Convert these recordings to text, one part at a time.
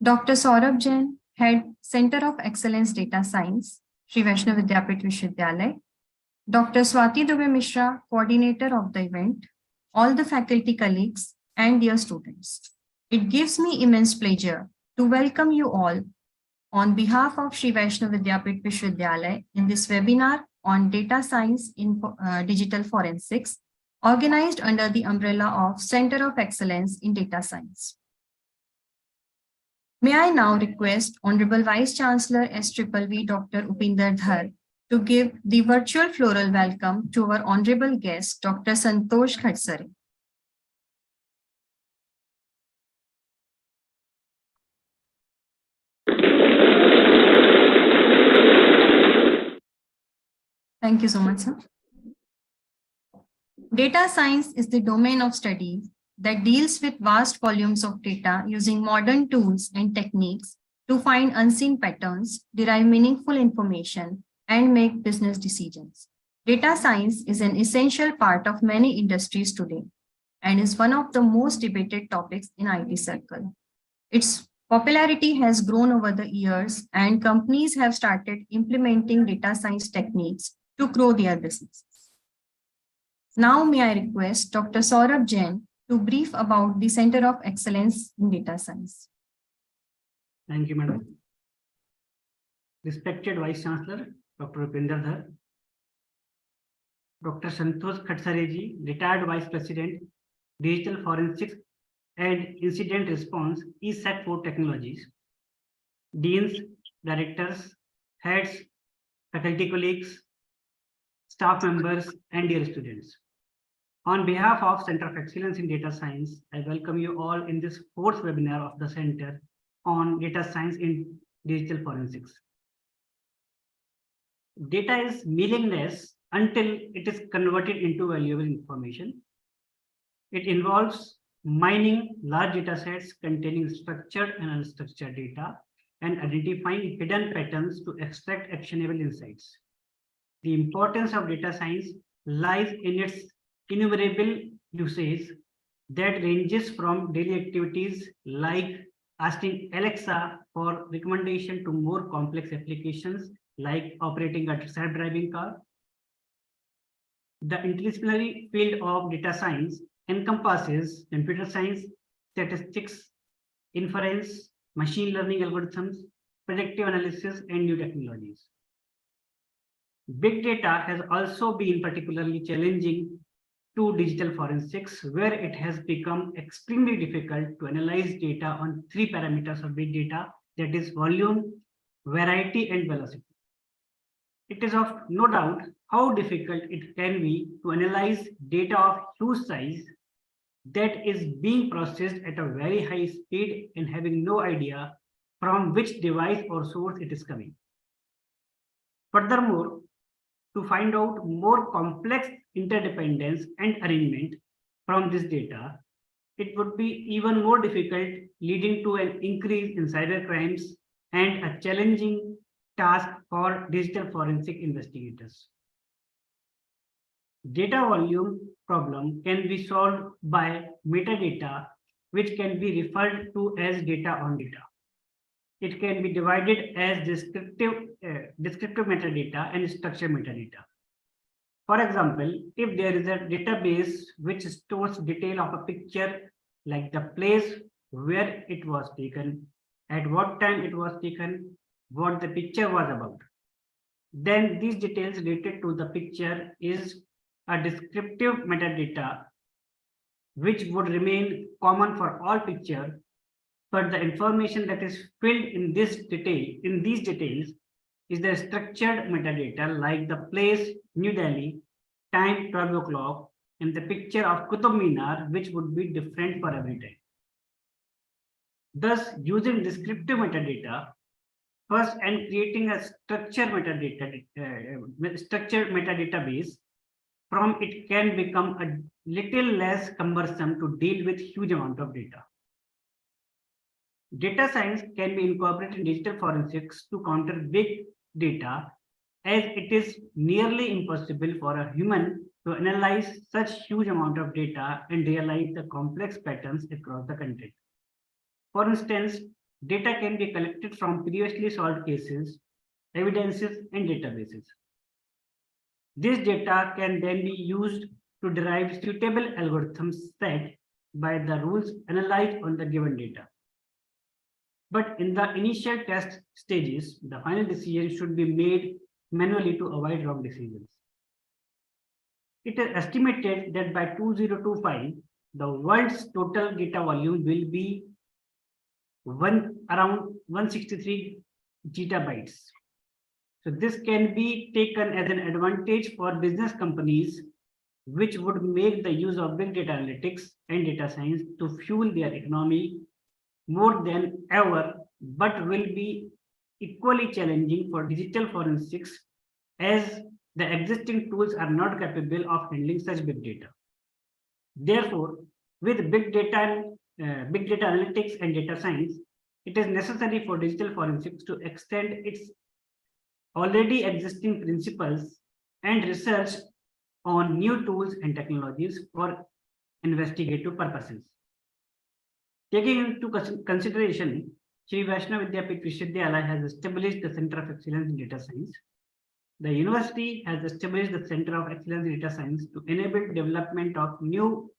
Dr. Saurabh Jain, Head, Center of Excellence Data Science, Sri Vaishnav Vidyapit Vishwavidyalaya. Dr. Swati Dubey Mishra, Coordinator of the event, all the faculty colleagues, and dear students. It gives me immense pleasure to welcome you all on behalf of Sri Vaishnav Vidyapit Vishwavidyalaya in this webinar on data science in digital forensics, organized under the umbrella of Center of Excellence in Data Science. May I now request Honorable Vice Chancellor SVV Dr. Upinder Dhar to give the virtual floral welcome to our honorable guest, Dr. Santosh Khadsare. Thank you so much, sir. Data science is the domain of study that deals with vast volumes of data using modern tools and techniques to find unseen patterns, derive meaningful information, and make business decisions. Data science is an essential part of many industries today and is one of the most debated topics in IT circle. Its popularity has grown over the years and companies have started implementing data science techniques to grow their businesses. Now may I request Dr. Saurabh Jain to brief about the Center of Excellence in Data Science. Thank you, Madam. Respected Vice Chancellor, Dr. Upinder Dhar, Dr. Santosh Khadsare ji, Retired Vice President, Digital Forensics and Incident Response, ESAC4 Technologies, Deans, Directors, Heads, Faculty Colleagues, staff members, and dear students. On behalf of Center of Excellence in Data Science, I welcome you all in this fourth webinar of the Center on Data Science in Digital Forensics. Data is meaningless until it is converted into valuable information. It involves mining large data sets containing structured and unstructured data and identifying hidden patterns to extract actionable insights. The importance of data science lies in its innumerable uses that ranges from daily activities like asking Alexa for recommendation to more complex applications like operating a self-driving car. The interdisciplinary field of data science encompasses computer science, statistics, inference, machine learning algorithms, predictive analysis, and new technologies. Big data has also been particularly challenging to digital forensics, where it has become extremely difficult to analyze data on three parameters of big data, that is volume, variety, and velocity. It is of no doubt how difficult it can be to analyze data of huge size that is being processed at a very high speed and having no idea from which device or source it is coming. Furthermore, to find out more complex interdependence and arrangement from this data, it would be even more difficult, leading to an increase in cyber crimes and a challenging task for digital forensic investigators. Data volume problem can be solved by metadata, which can be referred to as data on data. It can be divided as descriptive metadata and structured metadata. For example, if there is a database which stores detail of a picture, like the place where it was taken, at what time it was taken, what the picture was about, then these details related to the picture is a descriptive metadata which would remain common for all pictures. But the information that is filled in these details is the structured metadata, like the place, New Delhi, time 12 o'clock, and the picture of Qutub Minar, which would be different for every time. Thus, using descriptive metadata first and creating a structured metadata base, from it can become a little less cumbersome to deal with huge amount of data. Data science can be incorporated in digital forensics to counter big data, as it is nearly impossible for a human to analyze such huge amount of data and realize the complex patterns across the content. For instance, data can be collected from previously solved cases, evidences, and databases. This data can then be used to derive suitable algorithms set by the rules analyzed on the given data. But in the initial test stages, the final decision should be made manually to avoid wrong decisions. It is estimated that by 2025, the world's total data volume will be around 163 gigabytes. So this can be taken as an advantage for business companies, which would make the use of big data analytics and data science to fuel their economy more than ever, but will be equally challenging for digital forensics as the existing tools are not capable of handling such big data. Therefore, with big data analytics and data science, it is necessary for digital forensics to extend its already existing principles and research on new tools and technologies for investigative purposes. Taking into consideration, Sri Vaishnava Vidyapith Vishwavidyalaya has established the Center of Excellence in Data Science. The university has established the Center of Excellence in Data Science to enable development of new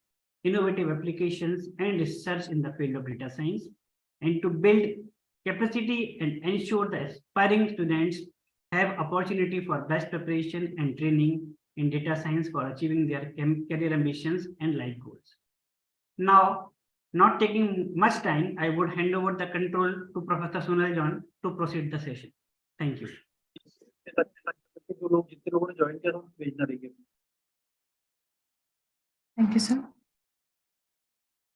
innovative applications and research in the field of data science, and to build capacity and ensure the aspiring students have opportunity for best preparation and training in data science for achieving their career ambitions and life goals. Now, not taking much time, I would hand over the control to Professor Sunil John to proceed the session. Thank you. Thank you, sir.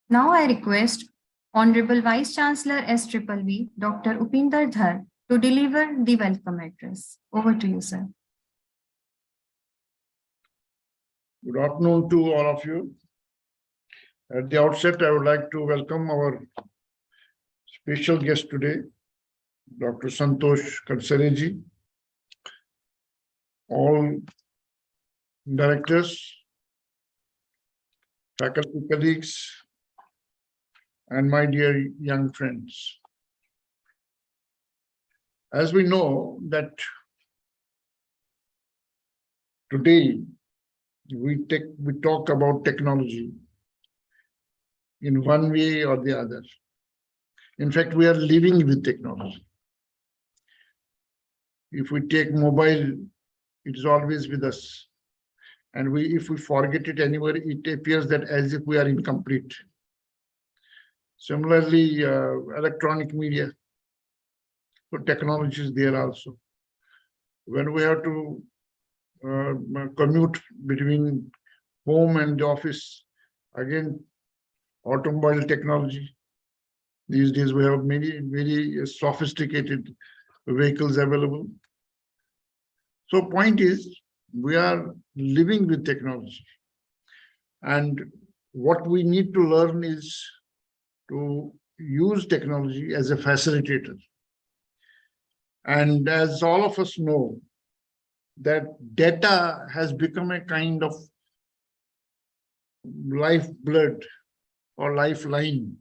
Now I request Honorable Vice Chancellor SVVV, Dr. Upinder Dhar, to deliver the welcome address. Over to you, sir. Good afternoon to all of you. At the outset, I would like to welcome our special guest today, Dr. Santosh Kadsareji, all directors, faculty colleagues, and my dear young friends. As we know that today we talk about technology in one way or the other. In fact, we are living with technology. If we take mobile, it is always with us. And if we forget it anywhere, it appears that as if we are incomplete. Similarly, electronic media, so technology is there also. When we have to commute between home and the office, again, automobile technology. These days we have many very sophisticated vehicles available. So point is, we are living with technology. And what we need to learn is to use technology as a facilitator. And as all of us know, that data has become a kind of lifeblood or lifeline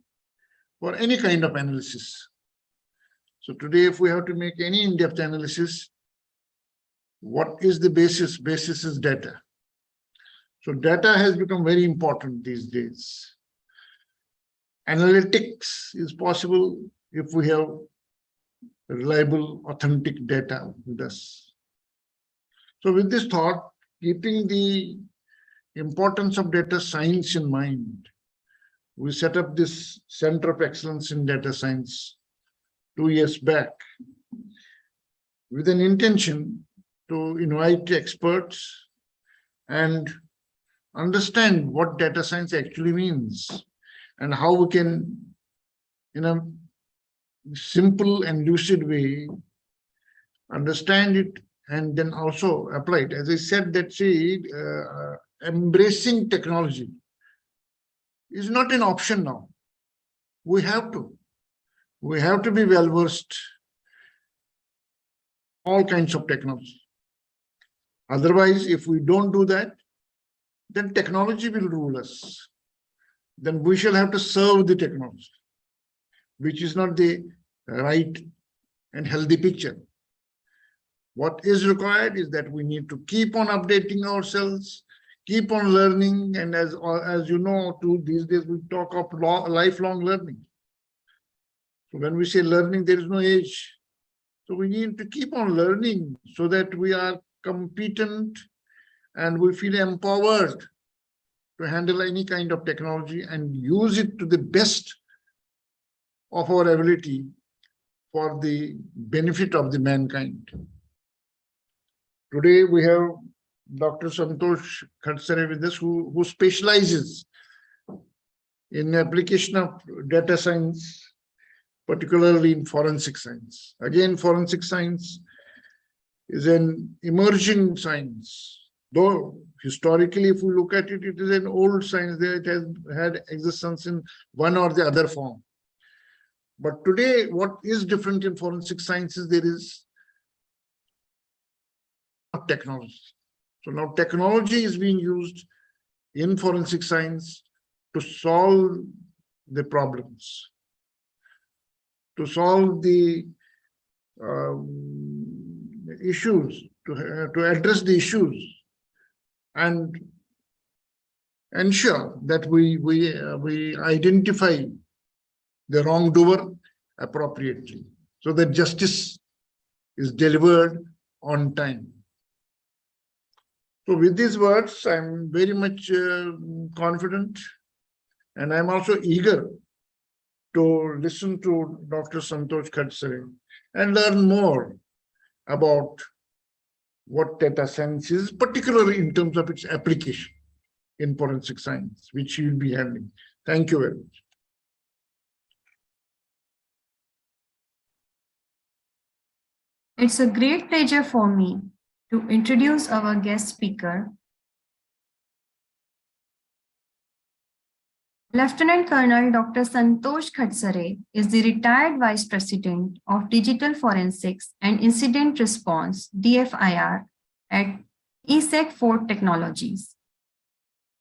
for any kind of analysis. So today, if we have to make any in-depth analysis, what is the basis? Basis is data. So data has become very important these days. Analytics is possible if we have reliable, authentic data with us. So with this thought, keeping the importance of data science in mind, we set up this Center of Excellence in Data Science 2 years back with an intention to invite experts and understand what data science actually means and how we can, in a simple and lucid way, understand it and then also apply it. As I said, that embracing technology is not an option now. We have to. We have to be well-versed in all kinds of technology. Otherwise, if we don't do that, then technology will rule us. Then we shall have to serve the technology, which is not the right and healthy picture. What is required is that we need to keep on updating ourselves, keep on learning, and as you know, too, these days we talk of lifelong learning. So when we say learning, there is no age. So we need to keep on learning so that we are competent and we feel empowered to handle any kind of technology and use it to the best of our ability for the benefit of the mankind. Today we have Dr. Santosh Khatsare with us, who specializes in application of data science, particularly in forensic science. Again, forensic science is an emerging science. Though historically, if we look at it, it is an old science that it has had existence in one or the other form. But today, what is different in forensic science is there is technology. So now technology is being used in forensic science to solve the problems, to solve the issues, to address the issues, and ensure that we identify the wrongdoer appropriately, so that justice is delivered on time. So with these words, I'm very much confident, and I'm also eager to listen to Dr. Santosh Khatsare and learn more about what data science is, particularly in terms of its application in forensic science, which he will be handling. Thank you very much. It's a great pleasure for me to introduce our guest speaker, Lieutenant Colonel Dr. Santosh Khatsare is the retired Vice President of Digital Forensics and Incident Response (DFIR) at ESEC4 Technologies.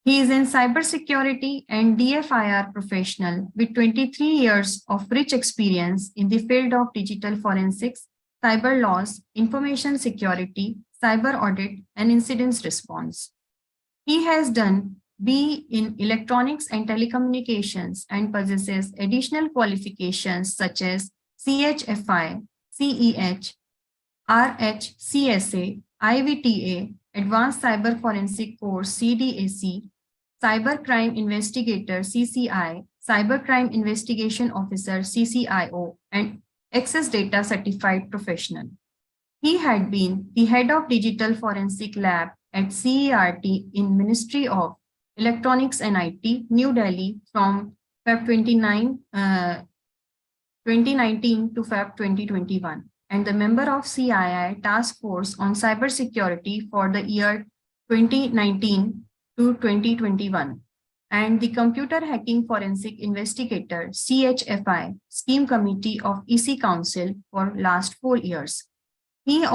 He is in cybersecurity and DFIR professional with 23 years of rich experience in the field of digital forensics, cyber laws, information security, cyber audit, and incident response. He has done B in electronics and telecommunications and possesses additional qualifications such as CHFI, CEH, RHCSA, IVTA, Advanced Cyber Forensic Course CDAC, Cybercrime Investigator CCI, Cybercrime Investigation Officer CCIO, and Access Data Certified Professional. He had been the head of Digital Forensic Lab at CERT in Ministry of Electronics and IT, New Delhi from Feb 2019 to Feb 2021, and the member of CII Task Force on Cybersecurity for the year 2019 to 2021, and the Computer Hacking Forensic Investigator CHFI Scheme Committee of EC Council for last 4 years. He is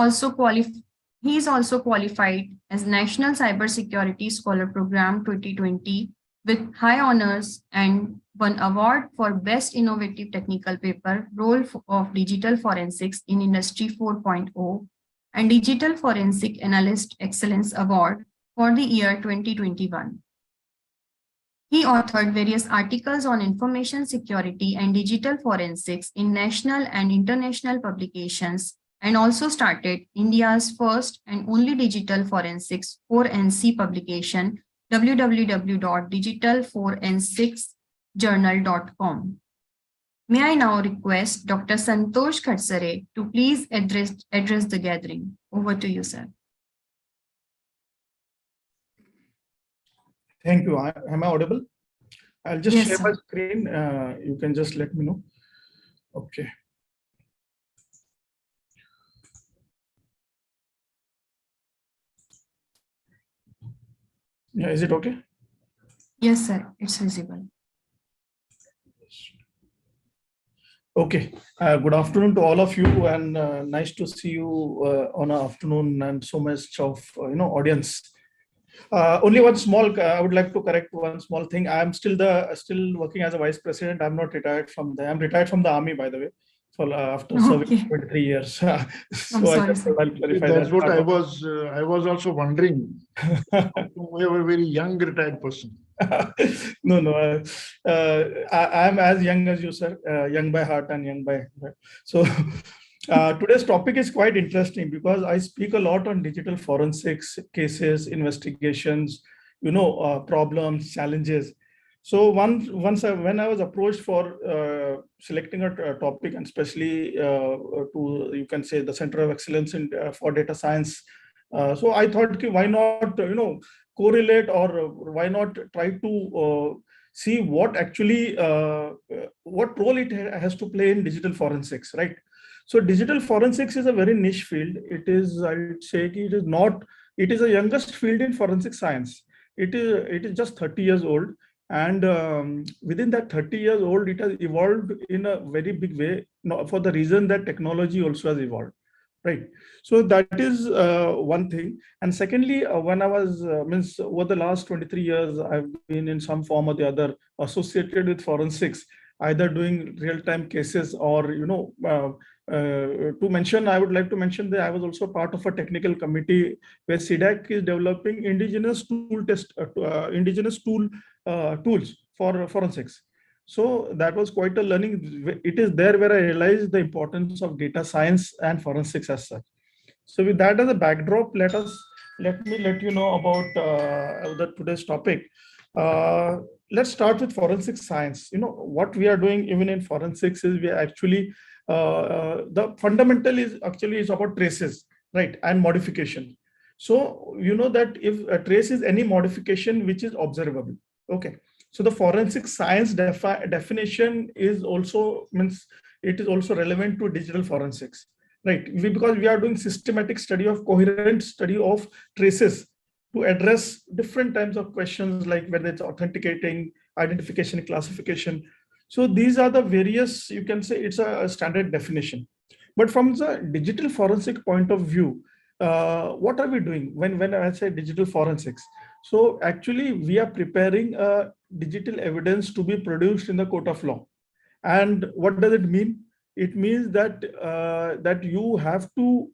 also qualified as National Cybersecurity Scholar Program 2020 with high honors and won award for Best Innovative Technical Paper, Role of Digital Forensics in Industry 4.0, and Digital Forensic Analyst Excellence Award for the year 2021. He authored various articles on information security and digital forensics in national and international publications, and also started India's first and only digital forensics 4NC publication, www.digitalforensicsjournal.com. May I now request Dr. Santosh Khatsare to please address the gathering. Over to you, sir. Thank you. Am I audible? I'll just share my sir. screen. You can just let me know. Okay. Yeah, is it okay? Yes, sir. It's visible. Okay. Good afternoon to all of you, and nice to see you on an afternoon and so much of audience. Only one small. I would like to correct one small thing. I'm still working as a vice president. I'm not retired from the. I'm retired from the army, by the way. for after serving Okay. 23 years. So I'm I sorry, just sir. thought I'll clarify That's that what I part. was also wondering. We have a very young retired person. No, no. I'm as young as you, sir. Young by heart and young by. So today's topic is quite interesting because I speak a lot on digital forensics cases, investigations, problems, challenges. So when I was approached for selecting a topic, and especially to, you can say, the Center of Excellence in for Data Science. So I thought, okay, why not correlate, or why not try to see what actually what role it has to play in digital forensics, right? So digital forensics is a very niche field. It is, I would say, it is not. It is the youngest field in forensic science. It is just 30 years old, and within that 30 years old, it has evolved in a very big way. For the reason that technology also has evolved, right? So that is one thing. And secondly, when I was means over the last 23 years, I've been in some form or the other associated with forensics, either doing real-time cases or to mention, I would like to mention that I was also part of a technical committee where CDAC is developing indigenous tools for forensics. So that was quite a learning. It is there where I realized the importance of data science and forensics as such. So with that as a backdrop, let me let you know about today's topic. Let's start with forensic science. What we are doing even in forensics is we actually the fundamental is about traces, right, and modification. So you know that if a trace is any modification which is observable, okay. So the forensic science definition is also means it is also relevant to digital forensics, right? Because we are doing systematic study of coherent study of traces to address different types of questions, like whether it's authenticating, identification, classification. So these are the various, you can say it's a standard definition. But from the digital forensic point of view, what are we doing when I say digital forensics? So actually we are preparing a digital evidence to be produced in the court of law. And what does it mean? It means that that you have to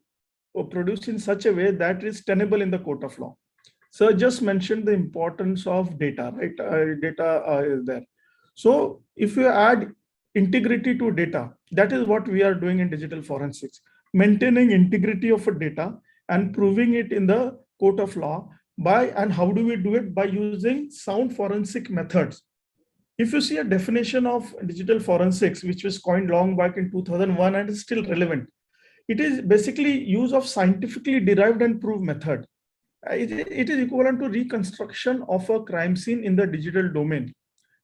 produce in such a way that is tenable in the court of law. So just mentioned the importance of data, right? Data is there. So if you add integrity to data, that is what we are doing in digital forensics, maintaining integrity of a data and proving it in the court of law and how do we do it? By using sound forensic methods. If you see a definition of digital forensics, which was coined long back in 2001 and is still relevant, it is basically use of scientifically derived and proved method. It is equivalent to reconstruction of a crime scene in the digital domain,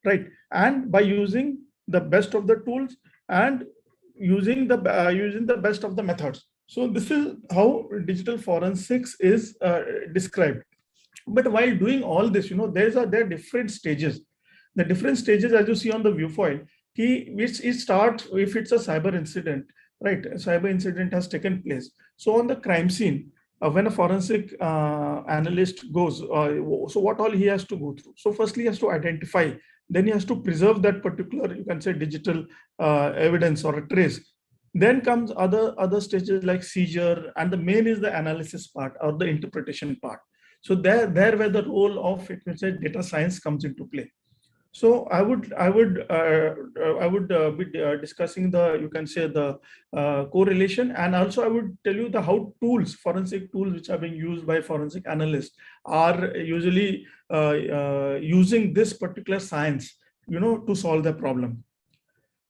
right? And by using the best of the tools and using the best of the methods. So this is how digital forensics is described. But while doing all this, there are different stages. The different stages, as you see on the viewfoil, it starts if it's a cyber incident, right? A cyber incident has taken place. So on the crime scene, when a forensic analyst goes, so what all he has to go through? So firstly, he has to identify, then he has to preserve that particular, you can say, digital evidence or a trace. Then comes other stages like seizure, and the main is the analysis part or the interpretation part. So there where the role of, it can say, data science comes into play. So I would be discussing the, you can say, the correlation, and also I would tell you the how forensic tools which are being used by forensic analysts are usually using this particular science, to solve the problem.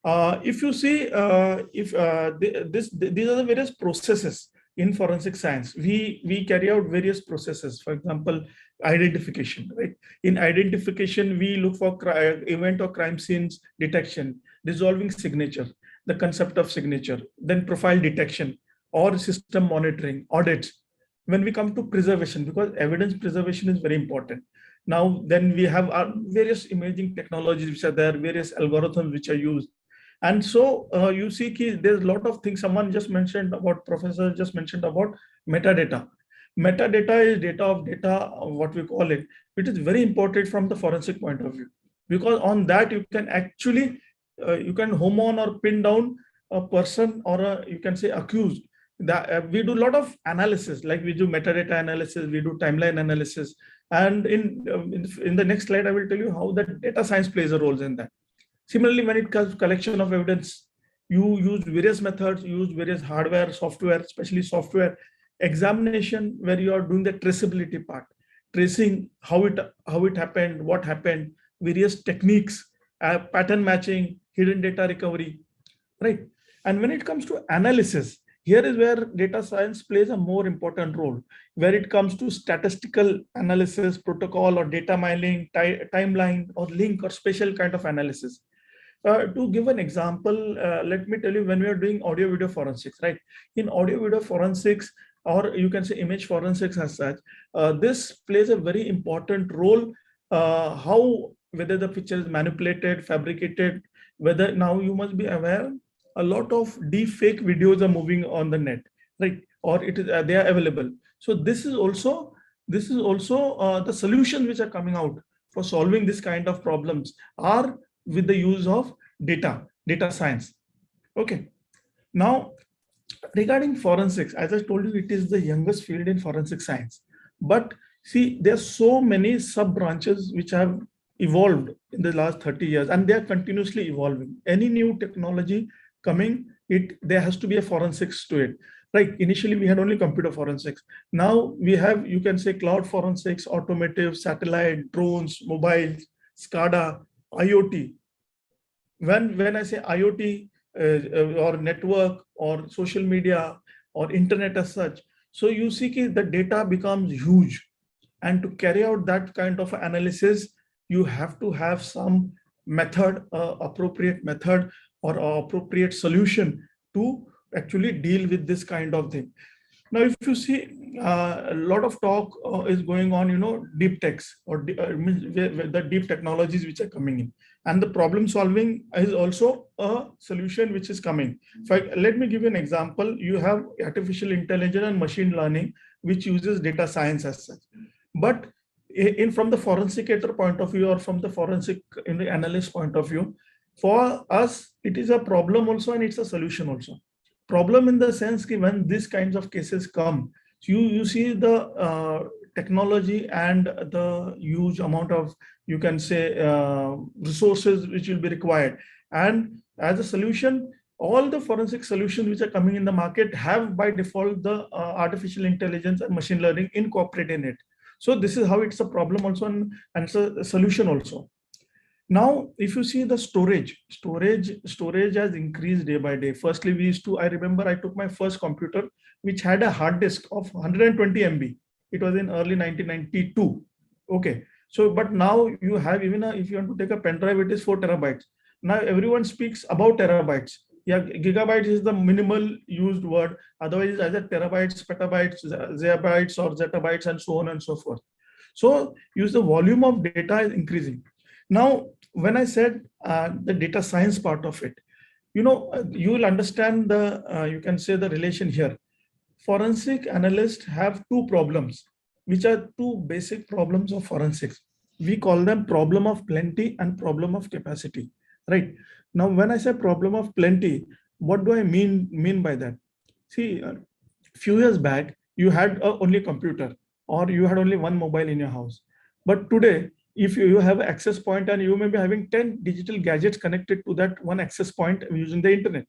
If you see, these are the various processes in forensic science. We carry out various processes. For example, identification, right? In identification, we look for event or crime scenes detection, resolving signature, the concept of signature, then profile detection or system monitoring, audits. When we come to preservation, because evidence preservation is very important. Now, then we have our various imaging technologies which are there, various algorithms which are used. And so you see there's a lot of things. Professor just mentioned about metadata. Metadata is data of data, what we call it. It is very important from the forensic point of view, because on that you can actually, you can home on or pin down a person or a, you can say, accused, that we do a lot of analysis, like we do metadata analysis, we do timeline analysis. And in the next slide, I will tell you how that data science plays a role in that. Similarly, when it comes to collection of evidence, you use various methods, you use various hardware, software, especially software examination, where you are doing the traceability part, tracing how it happened, what happened, various techniques, pattern matching, hidden data recovery, right? And when it comes to analysis, here is where data science plays a more important role, where it comes to statistical analysis, protocol or data mining, timeline or link or special kind of analysis. To give an example, let me tell you, when we are doing audio video forensics, right? In audio video forensics, or you can say image forensics as such, this plays a very important role. How, whether the picture is manipulated, fabricated, whether, now you must be aware, a lot of deep fake videos are moving on the net, right? Or it is they are available. So this is also the solutions which are coming out for solving this kind of problems are with the use of data science. Okay. Now, regarding forensics, as I told you, it is the youngest field in forensic science. But see, there are so many sub branches which have evolved in the last 30 years, and they are continuously evolving. Any new technology coming, there has to be a forensics to it. Right. Initially, we had only computer forensics. Now we have, you can say, cloud forensics, automotive, satellite, drones, mobile, SCADA, IoT. When I say IoT or network or social media or internet as such, so you see the data becomes huge, and to carry out that kind of analysis, you have to have some method, appropriate method or appropriate solution to actually deal with this kind of thing. Now, if you see, a lot of talk is going on, deep techs or the deep technologies which are coming in, and the problem solving is also a solution which is coming. Let me give you an example. You have artificial intelligence and machine learning, which uses data science as such. But from the forensicator point of view, or from the forensic analyst point of view, for us, it is a problem also, and it's a solution also. Problem in the sense that when these kinds of cases come, you see the technology and the huge amount of, you can say, resources which will be required. And as a solution, all the forensic solutions which are coming in the market have by default the artificial intelligence and machine learning incorporated in it. So this is how it's a problem also, and it's a solution also. Now, if you see the storage has increased day by day. Firstly, I remember I took my first computer, which had a hard disk of 120 MB. It was in early 1992. Okay. So, but now you have, even if you want to take a pen drive, it is 4 terabytes. Now everyone speaks about terabytes. Yeah, gigabytes is the minimal used word. Otherwise, either terabytes, petabytes, zettabytes or zettabytes, and so on and so forth. So, the volume of data is increasing. Now, when I said the data science part of it, you will understand the, you can say, the relation here. Forensic analysts have two problems, which are two basic problems of forensics. We call them problem of plenty and problem of capacity, right? Now, when I say problem of plenty, what do I mean by that? See, a few years back, you had only a computer, or you had only one mobile in your house. But today, if you have an access point, and you may be having 10 digital gadgets connected to that one access point using the internet.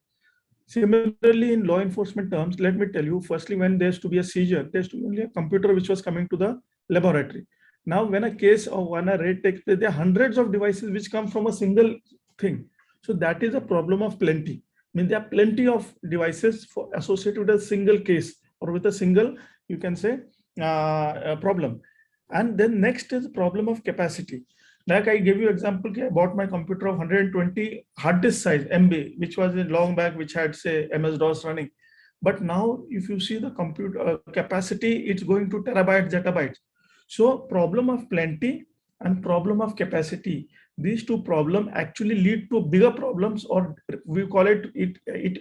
Similarly, in law enforcement terms, let me tell you, firstly, when there's to be a seizure, there's to be only a computer which was coming to the laboratory. Now, when a case or when a raid takes place, there are hundreds of devices which come from a single thing. So that is a problem of plenty. I mean, there are plenty of devices associated with a single case or with a single, you can say, problem. And then next is the problem of capacity. Like I gave you example, I bought my computer of 120 hard disk size MB, which was in long back, which had, say, MS-DOS running. But now, if you see the computer capacity, it's going to terabytes, zettabytes. So problem of plenty and problem of capacity, these two problems actually lead to bigger problems, or we call it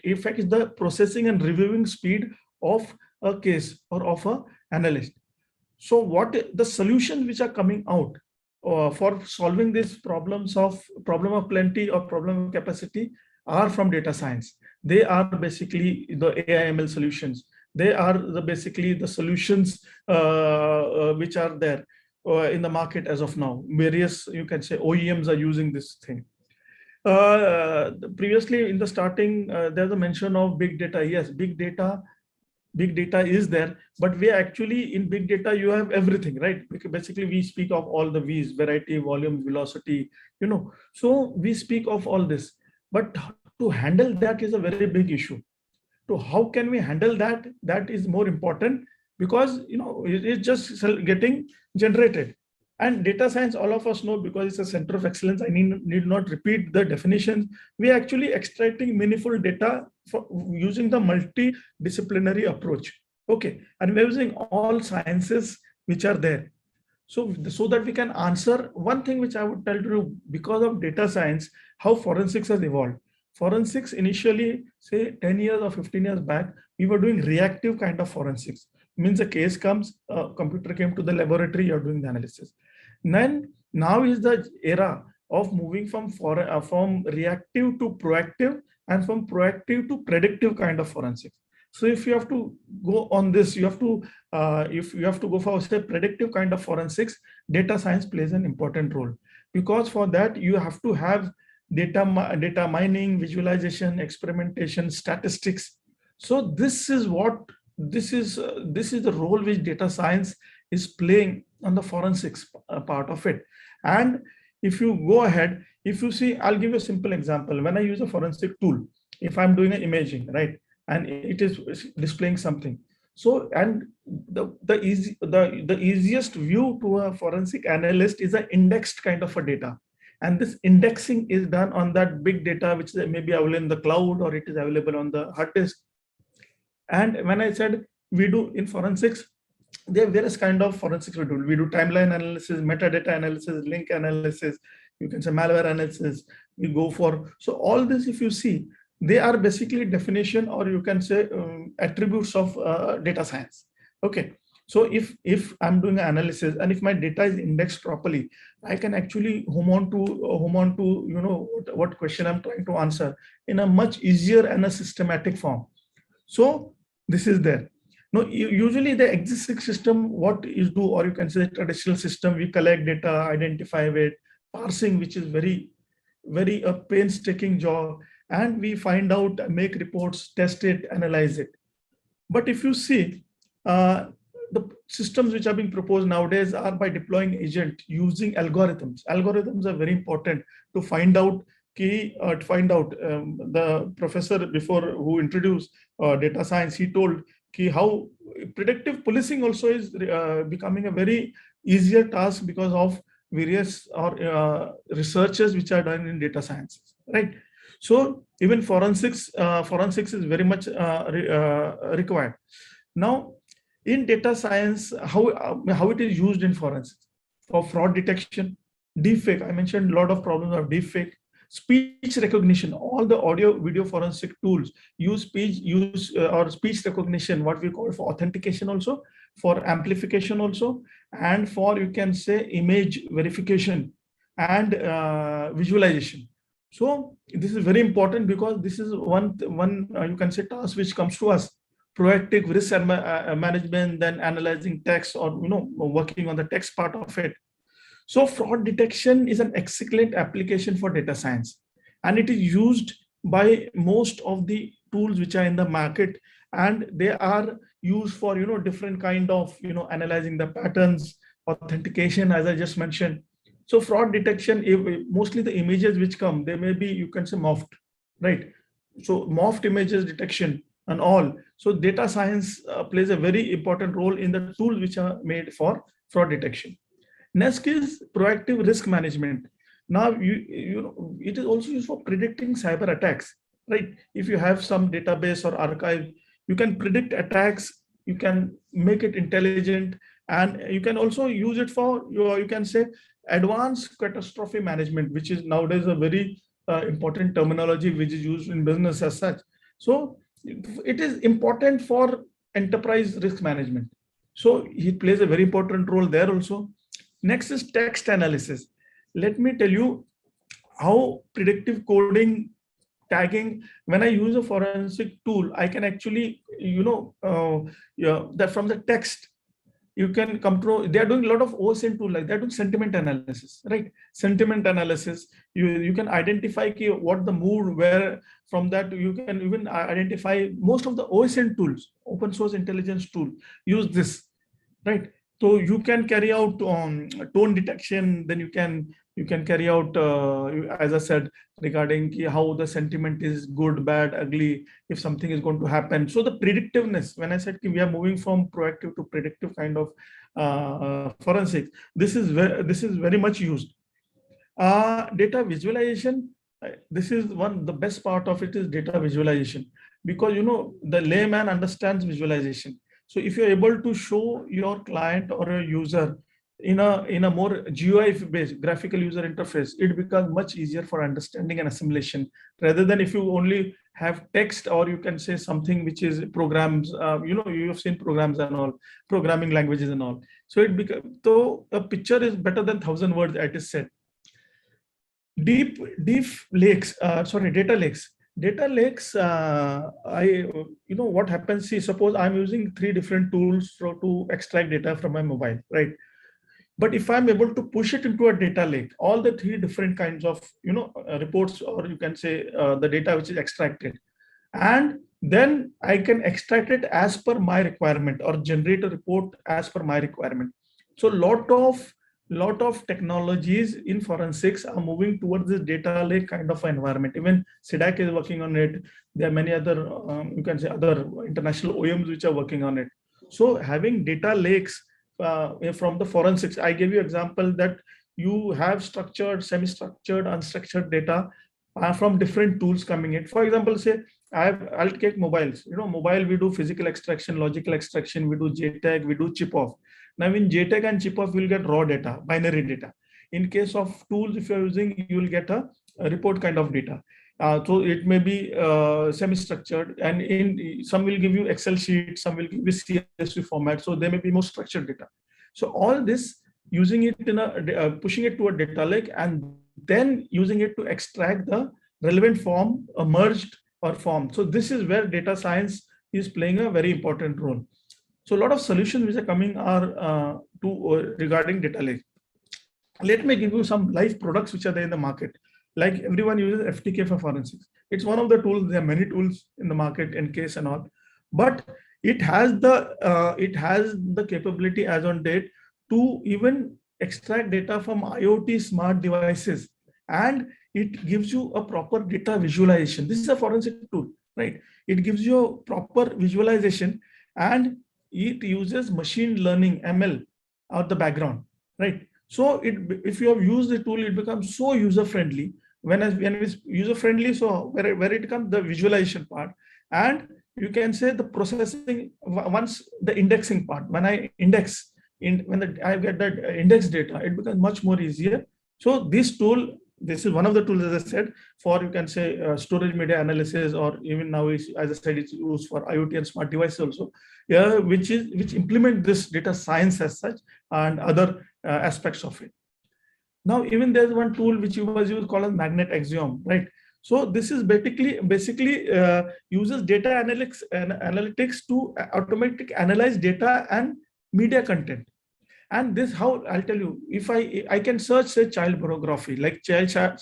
affects the processing and reviewing speed of a case or of an analyst. So what the solutions which are coming out for solving these problems of problem of plenty or problem of capacity are from data science. They are basically the AI/ML solutions. They are basically the solutions which are there in the market as of now. Various, you can say, OEMs are using this thing. Previously in the starting, there's a mention of big data. Yes, big data is there, but we actually, in big data, you have everything, right? Because basically we speak of all the V's: variety, volume, velocity, so we speak of all this, but to handle that is a very big issue. So how can we handle that? That is more important, because it's just getting generated. And data science, all of us know, because it's a center of excellence, I need not repeat the definitions. We are actually extracting meaningful data using the multidisciplinary approach. Okay, and we're using all sciences which are there. So that we can answer one thing which I would tell you, because of data science, how forensics has evolved. Forensics initially, say 10 years or 15 years back, we were doing reactive kind of forensics. Means a case comes, a computer came to the laboratory, you're doing the analysis. Then now is the era of moving from reactive to proactive, and from proactive to predictive kind of forensics. So if you have to go on this, you have to if you have to go for, say, predictive kind of forensics, data science plays an important role, because for that you have to have data mining, visualization, experimentation, statistics. So this is the role which data science is playing on the forensics part of it. And if you go ahead, if you see, I'll give you a simple example. When I use a forensic tool, if I'm doing an imaging, right, and it is displaying something, so, and the easiest view to a forensic analyst is an indexed kind of a data. And this indexing is done on that big data, which may be available in the cloud, or it is available on the hard disk. And when I said we do in forensics, there are various kind of forensics we do. We do timeline analysis, metadata analysis, link analysis, you can say malware analysis, we go for. So all this, if you see, they are basically definition, or you can say attributes of data science. Okay, so if I'm doing an analysis, and if my data is indexed properly, I can actually home on to what question I'm trying to answer in a much easier and a systematic form. So this is there. Now, usually the existing system, what is do, or you can say traditional system, we collect data, identify it, parsing, which is very a painstaking job, and we find out, make reports, test it, analyze it. But if you see, the systems which are being proposed nowadays are by deploying agent using algorithms. Algorithms are very important to find out the professor before who introduced data science, he told how predictive policing also is becoming a very easier task because of various researches which are done in data sciences, right? So even forensics is very much required. Now, in data science, how it is used in forensics? For fraud detection, deepfake. I mentioned a lot of problems of deepfake. Speech recognition. All the audio video forensic tools use speech recognition, what we call for authentication also, for amplification also, and for, you can say, image verification and visualization. So this is very important, because this is one you can say task which comes to us. Proactive risk management, then analyzing text, or working on the text part of it. So fraud detection is an excellent application for data science, and it is used by most of the tools which are in the market, and they are used for different kind of analyzing the patterns, authentication, as I just mentioned. So fraud detection, mostly the images which come, they may be, you can say, morphed, right? So morphed images detection and all. So data science plays a very important role in the tools which are made for fraud detection. Next is proactive risk management. Now, it is also used for predicting cyber attacks, right? If you have some database or archive, you can predict attacks, you can make it intelligent, and you can also use it for you can say advanced catastrophe management, which is nowadays a very important terminology which is used in business as such. So it is important for enterprise risk management. So it plays a very important role there also. Next is text analysis. Let me tell you how predictive coding tagging. When I use a forensic tool, I can actually, that from the text, you can come to, they are doing a lot of OSINT tool, like they're doing sentiment analysis, right? Sentiment analysis, you can identify what the mood, where from that you can even identify most of the OSINT tools, open source intelligence tool, use this, right? So you can carry out tone detection, then you can carry out, as I said, regarding how the sentiment is good, bad, ugly, if something is going to happen. So the predictiveness, when I said we are moving from proactive to predictive kind of forensics, this is very much used. Data visualization, this is the best part of it is data visualization, because the layman understands visualization. So if you're able to show your client or a user in a more GUI based graphical user interface, it becomes much easier for understanding and assimilation, rather than if you only have text, or you can say something which is programs, you have seen programs and all, programming languages and all. So a picture is better than 1,000 words, it is said. Deep lakes, data lakes. Data lakes, what happens, see, suppose I'm using 3 different tools to extract data from my mobile, right? But if I'm able to push it into a data lake, all the 3 different kinds of, reports, or you can say the data which is extracted, and then I can extract it as per my requirement or generate a report as per my requirement. So lot of technologies in forensics are moving towards this data lake kind of environment. Even SIDAC is working on it. There are many other, you can say, other international OEMs which are working on it. So having data lakes from the forensics, I gave you example that you have structured, semi-structured, unstructured data from different tools coming in. For example, say I'll take mobiles. Mobile, we do physical extraction, logical extraction, we do JTAG, we do chip off. Now in JTAG and chip off, we'll get raw data, binary data. In case of tools, if you're using, you will get a report kind of data. So it may be semi-structured, and in some will give you Excel sheet, some will give you CSV format. So they may be more structured data. So all this, using it in pushing it to a data lake, and then using it to extract the relevant form, a merged or form. So this is where data science is playing a very important role. So a lot of solutions which are coming are regarding data lake. Let me give you some live products which are there in the market. Like everyone uses FTK for forensics. It's one of the tools. There are many tools in the market, NCase and all, but it has the capability as on date to even extract data from IoT smart devices, and it gives you a proper data visualization. This is a forensic tool, right? It gives you a proper visualization, and it uses machine learning, ML, at the background, right? So if you have used the tool, it becomes so user friendly. When it's user friendly, so where it comes the visualization part, and you can say the processing, once the indexing part, when I index I get that index data, it becomes much more easier. So this tool, this is one of the tools, as I said, for, you can say, storage media analysis, or even now, as I said, it's used for IoT and smart devices also, which implement this data science as such, and other aspects of it. Now, even there's one tool which was used called as Magnet Axiom, right? So this is basically uses data analytics to automatically analyze data and media content. And this, how I'll tell you, if I can search, say, child pornography, like CHASM,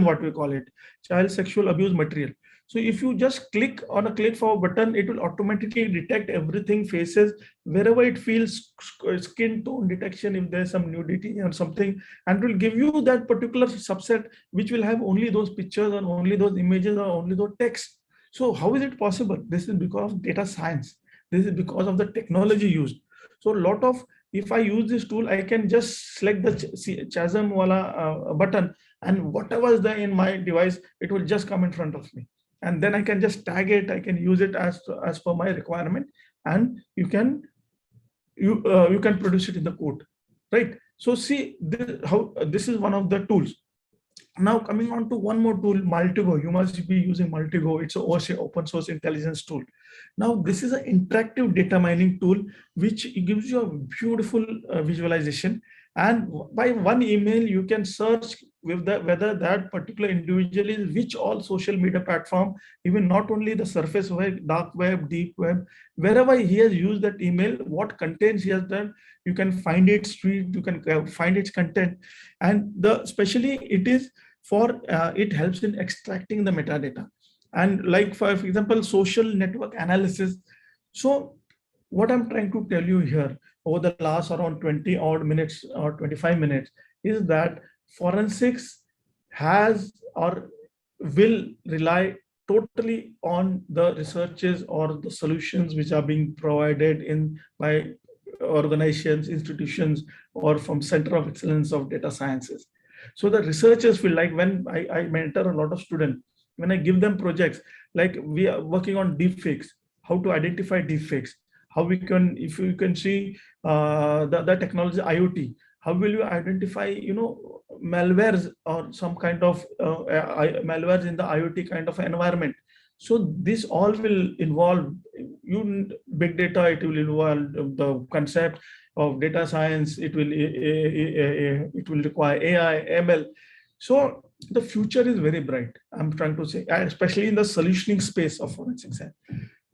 what we call it, child sexual abuse material. So if you just click on a click for button, it will automatically detect everything, faces, wherever it feels, skin tone detection, if there's some nudity or something, and will give you that particular subset, which will have only those pictures or only those images or only those text. So how is it possible? This is because of data science. This is because of the technology used. So if I use this tool, I can just select the CHASM wala button, and whatever is there in my device, it will just come in front of me. And then I can just tag it. I can use it as per my requirement, and you can produce it in the code, right? So see this is one of the tools. Now coming on to one more tool, MALTEGO. You must be using MALTEGO. It's an open source intelligence tool. Now this is an interactive data mining tool which gives you a beautiful visualization, And by one email, you can search with whether that particular individual is which all social media platform, even not only the surface web, dark web, deep web, wherever he has used that email, what contents he has done, you can find its tweet, you can find its content. And especially it is for, it helps in extracting the metadata. And like, for example, social network analysis. So what I'm trying to tell you here over the last around 20 odd minutes or 25 minutes is that forensics has or will rely totally on the researches or the solutions which are being provided in by organizations, institutions, or from Center of Excellence of Data Sciences. So the researchers feel like, when I mentor a lot of students, when I give them projects, like we are working on deepfakes, how to identify deepfakes, how we can, if you can see the technology IoT, how will you identify, malwares or some kind of malwares in the IoT kind of environment. So this all will involve big data, it will involve the concept of data science, it will require AI, ML. So the future is very bright, I'm trying to say, especially in the solutioning space of forensics,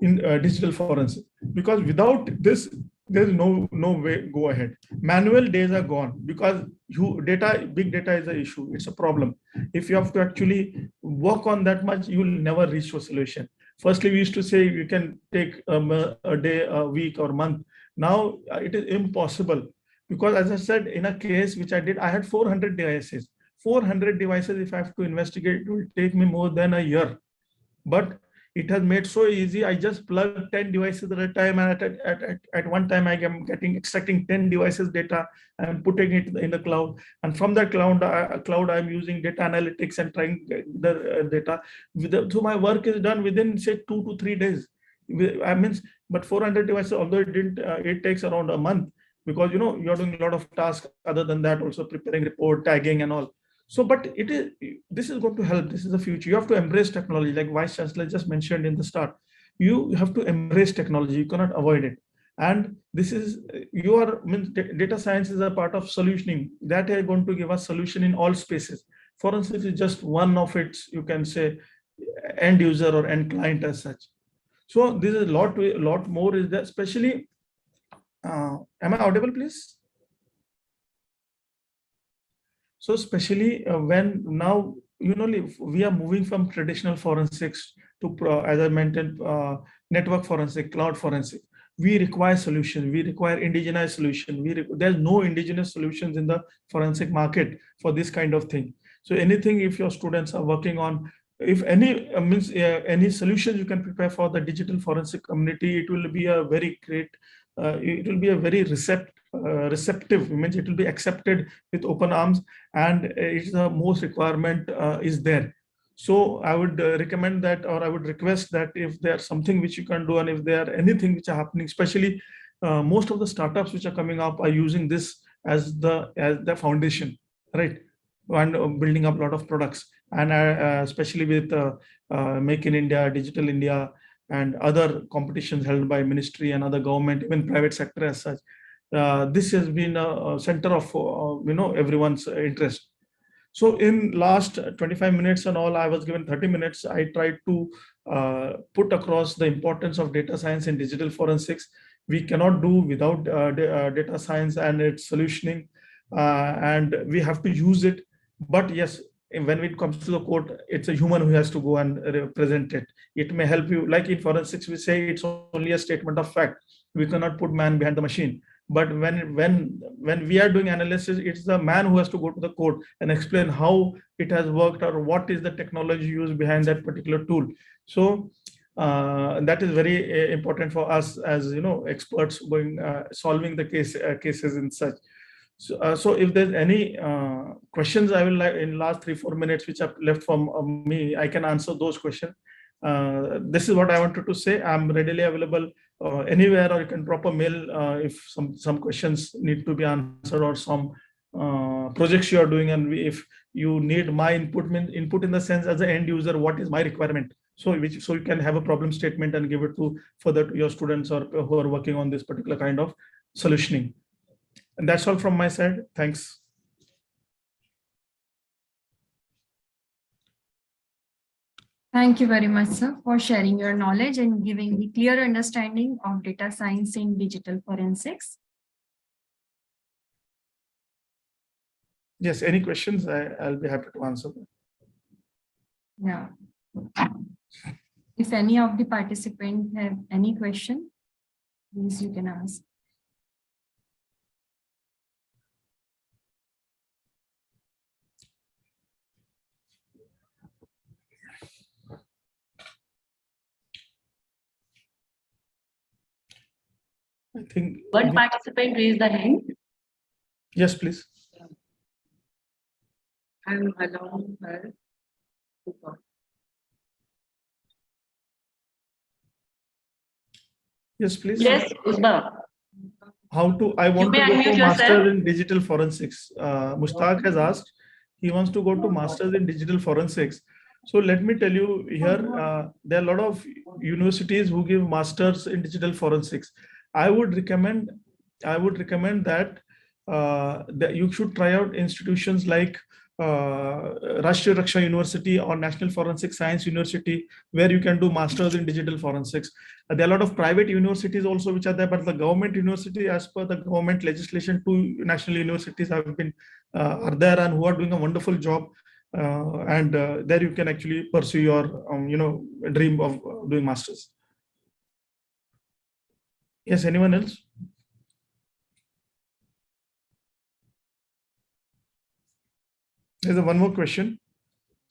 in digital forensics, because without this, there's no way go ahead. Manual days are gone, because big data is an issue, it's a problem. If you have to actually work on that much, you will never reach a solution. Firstly, we used to say you can take a day, a week, or month. Now it is impossible, because as I said, in a case which I did, I had 400 devices. 400 devices, if I have to investigate, it will take me more than a year. But it has made so easy. I just plug 10 devices at a time, and at one time I am extracting 10 devices data and putting it in the cloud. And from that cloud I'm using data analytics and trying the data. So my work is done within, say, 2 to 3 days. I mean, but 400 devices, although it takes around a month, because you're doing a lot of tasks other than that, also preparing report, tagging and all. So, but this is going to help. This is the future. You have to embrace technology, like Vice Chancellor just mentioned in the start. You have to embrace technology. You cannot avoid it. And this is, data science is a part of solutioning. That is going to give us solution in all spaces. Forensics is just one of its, you can say, end user or end client as such. So this is a lot more is that, especially, am I audible, please? So especially when now, we are moving from traditional forensics to, as I mentioned, network forensic, cloud forensic. We require solution. We require indigenized solution. There's no indigenous solutions in the forensic market for this kind of thing. So anything, if your students are working on, if any solutions you can prepare for the digital forensic community, it will be a very great, it will be a very receptive, means it will be accepted with open arms, and it's the most requirement is there. So I would recommend that, or I would request that if there's something which you can do, and if there are anything which are happening, especially most of the startups which are coming up are using this as the foundation, right? And building up a lot of products, and especially with Make in India, Digital India, and other competitions held by ministry and other government, even private sector as such. This has been a center of everyone's interest. So in last 25 minutes and all, I was given 30 minutes. I tried to put across the importance of data science in digital forensics. We cannot do without data science and its solutioning, and we have to use it. But yes, when it comes to the court, it's a human who has to go and represent it. It may help you, like in forensics, we say it's only a statement of fact. We cannot put man behind the machine. But when we are doing analysis, it's the man who has to go to the court and explain how it has worked, or what is the technology used behind that particular tool. So that is very important for us as experts going solving the cases in such. So if there's any questions, I will, like, in last 3-4 minutes which are left from me, I can answer those questions. This is what I wanted to say. I'm readily available anywhere, or you can drop a mail if some questions need to be answered, or some projects you are doing, and if you need my input in the sense, as an end user, what is my requirement, so you can have a problem statement and give it to further to your students or who are working on this particular kind of solutioning. And that's all from my side. Thanks. Thank you very much, sir, for sharing your knowledge and giving the clear understanding of data science in digital forensics. Yes, any questions? I'll be happy to answer them. Yeah. If any of the participants have any question, please you can ask. I think One participant raised the hand. yes, please. I'm allowing her to talk. Yes, please. Yes, Usma. How to, I want may to go unmute to yourself. master in digital forensics. Mushtaq has asked, he wants to go to masters in digital forensics. So let me tell you here, there are a lot of universities who give masters in digital forensics. I would recommend that that you should try out institutions like Rashtriya Raksha University or National Forensic Science University, where you can do masters in digital forensics. There are a lot of private universities also which are there, but the government university, as per the government legislation, 2 national universities have been are there and who are doing a wonderful job. And there you can actually pursue your dream of doing masters. Yes, anyone else? There's one more question.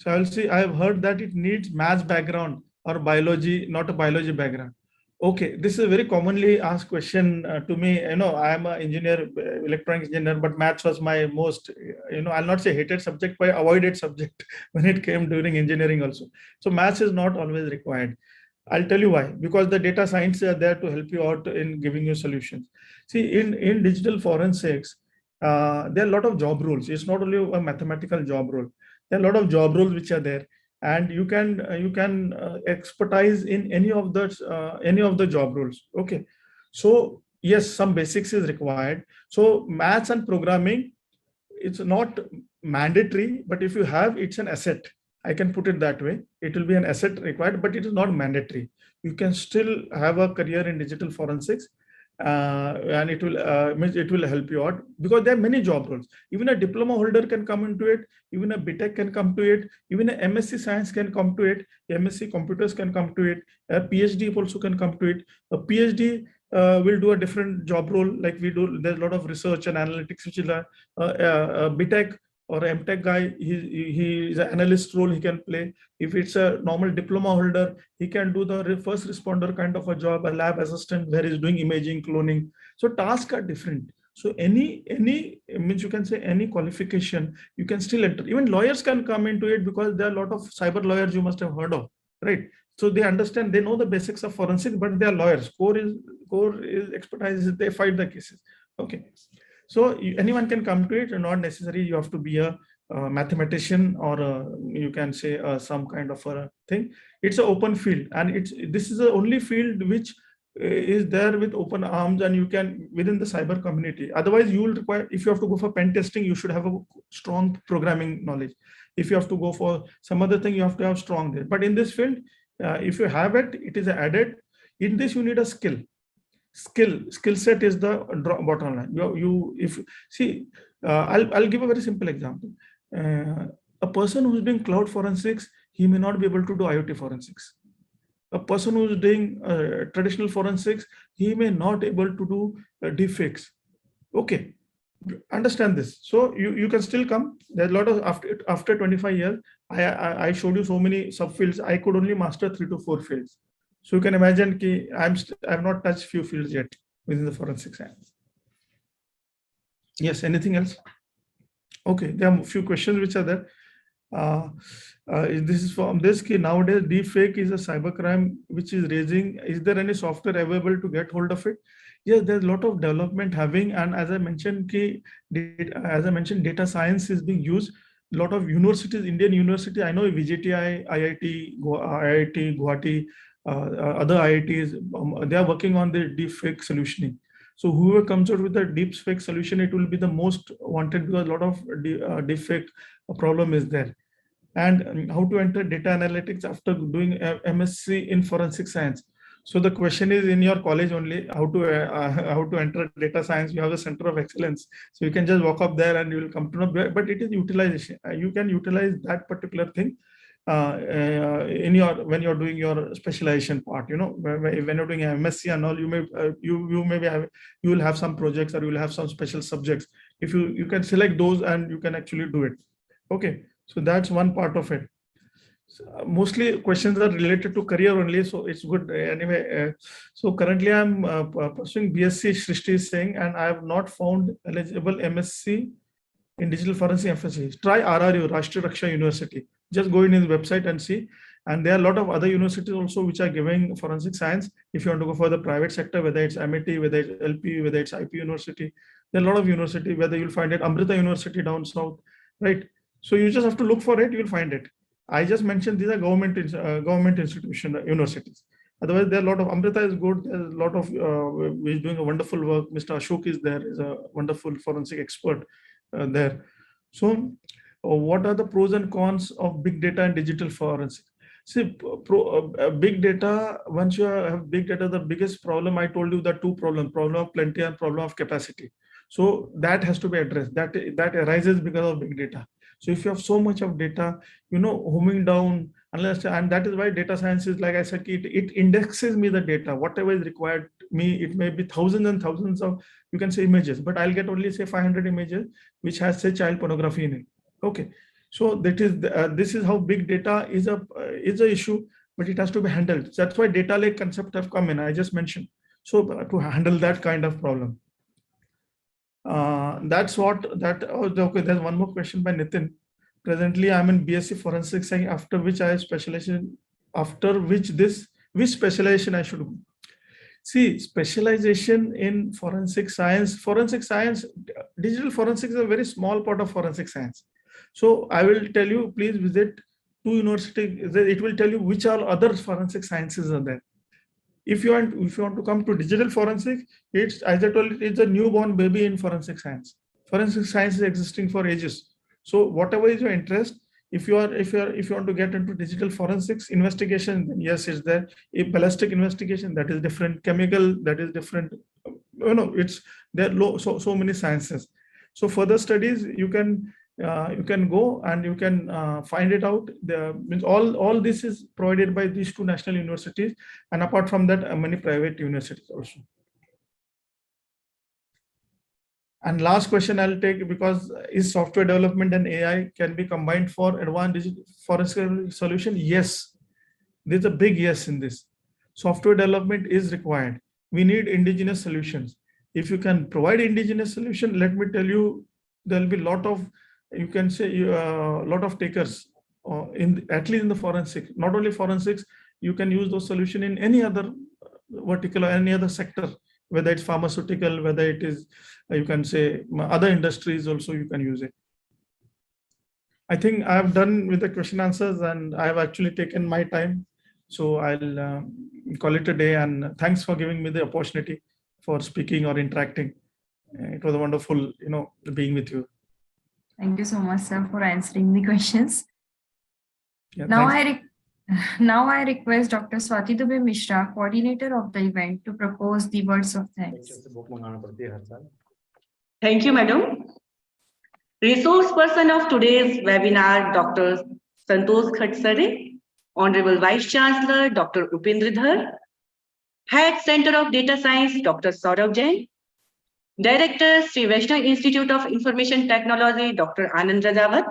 So I'll see, I have heard that it needs maths background or biology, not a biology background. Okay, this is a very commonly asked question to me. I am an engineer, electronics engineer, but maths was my most, I'll not say hated subject, but avoided subject when it came during engineering also. So maths is not always required. I'll tell you why. Because the data science are there to help you out in giving you solutions. See, in digital forensics, there are a lot of job roles. It's not only a mathematical job role. There are a lot of job roles which are there, and you can expertise in any of the job roles. Okay, so yes, some basics is required. So maths and programming, it's not mandatory, but if you have, it's an asset. I can put it that way. It will be an asset required, but it is not mandatory. You can still have a career in digital forensics, and it will help you out, because there are many job roles. Even a diploma holder can come into it. Even a BTech can come to it. Even a MSc Science can come to it. MSc Computers can come to it. A PhD also can come to it. A PhD will do a different job role like we do. There's a lot of research and analytics, which is a BTech or a MTech guy. He is an analyst role he can play. If it's a normal diploma holder, he can do the first responder kind of a job, a lab assistant where he's doing imaging, cloning. So tasks are different. So any means, you can say any qualification, you can still enter. Even lawyers can come into it, because there are a lot of cyber lawyers you must have heard of, right? So they understand, they know the basics of forensic, but they are lawyers. Core is expertise, they fight the cases. Okay. So anyone can come to it, and not necessarily you have to be a mathematician or you can say some kind of a thing. It's an open field, and this is the only field which is there with open arms, and you can within the cyber community. Otherwise, you will require, if you have to go for pen testing, you should have a strong programming knowledge. If you have to go for some other thing, you have to have strong there. But in this field, if you have it, it is added. In this, you need a skill set is the bottom line. I'll give a very simple example. A person who's doing cloud forensics, he may not be able to do IoT forensics. A person who's doing traditional forensics, he may not be able to do deepfakes. Okay, understand this. So you can still come. There's a lot of after 25 years. I showed you so many subfields. I could only master 3 to 4 fields. So you can imagine I've not touched few fields yet within the forensic science. Yes, anything else? Okay, there are a few questions which are there. This is from this key. Nowadays, deepfake is a cybercrime which is raising. Is there any software available to get hold of it? Yes, there's a lot of development having, and as I mentioned, data science is being used. A lot of universities, Indian university, I know VJTI, IIT Guwahati, other IITs, they are working on the deepfake solutioning. So whoever comes out with a deep fake solution, it will be the most wanted because a lot of deep fake problem is there. And how to enter data analytics after doing MSc in forensic science. So the question is in your college only, how to enter data science. You have the center of excellence, so you can just walk up there and you will come to know. But it is utilization. You can utilize that particular thing in your when you're doing your specialization part. You know, when you're doing MSc and all, you may you will have some projects or you will have some special subjects. If you can select those and you can actually do it. Okay, so that's one part of it. Mostly questions are related to career only, so it's good anyway. So currently I'm pursuing BSc, Shrishti is saying, and I have not found eligible MSc in digital forensic emphasis. Try RRU, Rashtriya Raksha University. Just go in his website and see. And there are a lot of other universities also which are giving forensic science. If you want to go for the private sector, whether it's MIT, whether it's LP, whether it's IP University, there are a lot of university, whether you'll find it Amrita University down south, right? So you just have to look for it, you'll find it. I just mentioned these are government institution universities. Otherwise, there are a lot of Amrita is good. There's a lot of is doing a wonderful work. Mr. Ashok is there, is a wonderful forensic expert there. So, what are the pros and cons of big data and digital forensic? See, big data. Once you have big data, the biggest problem I told you, the two problems: problem of plenty and problem of capacity. So that has to be addressed. That arises because of big data. So if you have so much of data, you know, homing down, unless, and that is why data science is, like I said, it indexes me the data, whatever is required me. It may be thousands and thousands of, you can say, images, but I'll get only say 500 images, which has say child pornography in it. Okay. So that is, this is how big data is a issue, but it has to be handled. That's why data lake concept have come in, I just mentioned. So to handle that kind of problem. That's what okay. There's one more question by Nitin. Presently, I'm in BSc Forensic Science, after which I have specialization. After which which specialization I should go? See, specialization in forensic science. Digital forensics is a very small part of forensic science. So I will tell you, please visit 2 universities. It will tell you which all other forensic sciences are there. If you want to come to digital forensic, it's, as I told you, it's a newborn baby in forensic science. Forensic science is existing for ages. So whatever is your interest, if you want to get into digital forensics investigation, then yes, it's there. A ballistic investigation, that is different. Chemical, that is different. You know, it's there. So many sciences. So further studies, you can go and you can find it out. All this is provided by these 2 national universities, and apart from that, many private universities also. And last question I'll take, because is software development and AI can be combined for advanced digital forensic solution? Yes, there's a big yes in this. Software development is required. We need indigenous solutions. If you can provide indigenous solution, let me tell you, there'll be a lot of, you can say, a lot of takers at least in the forensic. Not only forensics, you can use those solutions in any other vertical or any other sector, whether it's pharmaceutical, whether it is, you can say, other industries also you can use it. I think I have done with the question answers, and I have actually taken my time. So I'll call it a day, and thanks for giving me the opportunity for speaking or interacting. It was a wonderful, you know, being with you. Thank you so much, sir, for answering the questions. Yeah, now I request Dr. Swati Dubey Mishra, coordinator of the event, to propose the words of thanks. Thank you, madam. Resource person of today's webinar, Dr. Santosh Khatsare, Honorable Vice Chancellor, Dr. Upendra Dhar, Head Center of Data Science, Dr. Saurabh Jain, Director, Sri Vaishnav Institute of Information Technology, Dr. Anand Rajawat,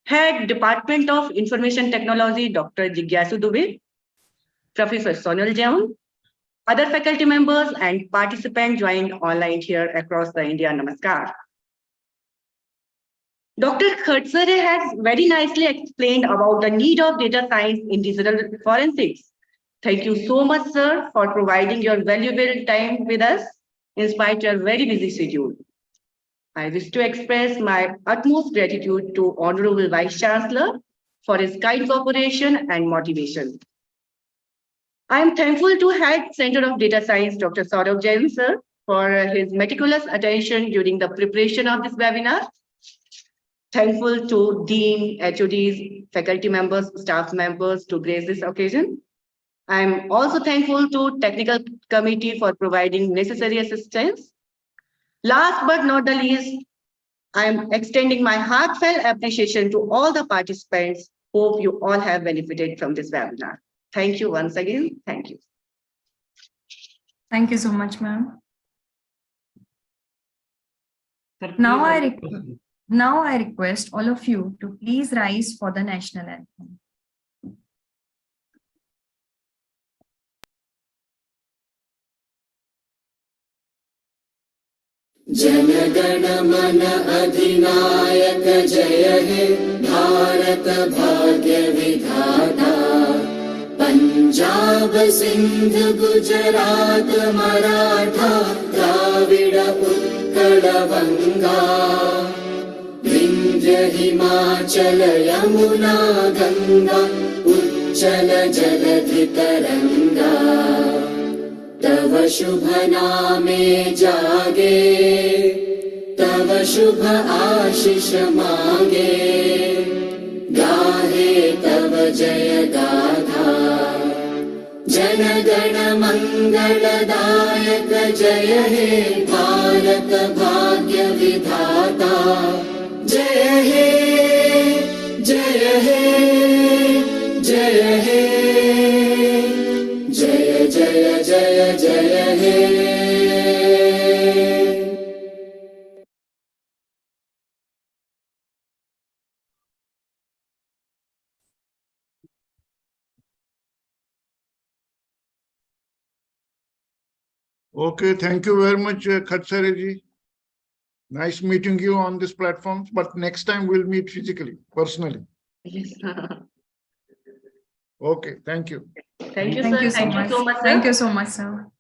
Head Department of Information Technology, Dr. Jigyasu Dubey, Professor Sonal Jain, other faculty members and participants joined online here across the India. Namaskar. Dr. Khatsare has very nicely explained about the need of data science in digital forensics. Thank you so much, sir, for providing your valuable time with us in spite of your very busy schedule. I wish to express my utmost gratitude to Honorable Vice Chancellor for his kind cooperation and motivation. I am thankful to Head Center of Data Science, Dr. Saurabh Jain, sir, for his meticulous attention during the preparation of this webinar. Thankful to Dean, HODs, faculty members, staff members to grace this occasion. I'm also thankful to technical committee for providing necessary assistance. Last but not the least, I'm extending my heartfelt appreciation to all the participants. Hope you all have benefited from this webinar. Thank you once again. Thank you. Thank you so much, ma'am. Sir, Now please, I request all of you to please rise for the national anthem. जनगण मन अधिनायक जय हे भारत भाग्य विधाता पंजाब सिंध गुजरात मराठा द्राविड उत्कल बंगा विंध्य हिमाचल यमुना गंगा उच्चल जलधि तरंगा तव शुभ नामे जागे तव शुभ आशीष मांगे गाहे तव जय गाथा जन गण मंगलदायक जय हे भारत भाग्य विधाता जय हे जय हे जय हे जय जय जय जय हे Okay, thank you very much, Khatsare ji. Nice meeting you on this platform, but next time we'll meet physically, personally. Yes. Okay, thank you. Thank you, Thank sir. you so Thank you much. so much, sir. Thank you so much, sir.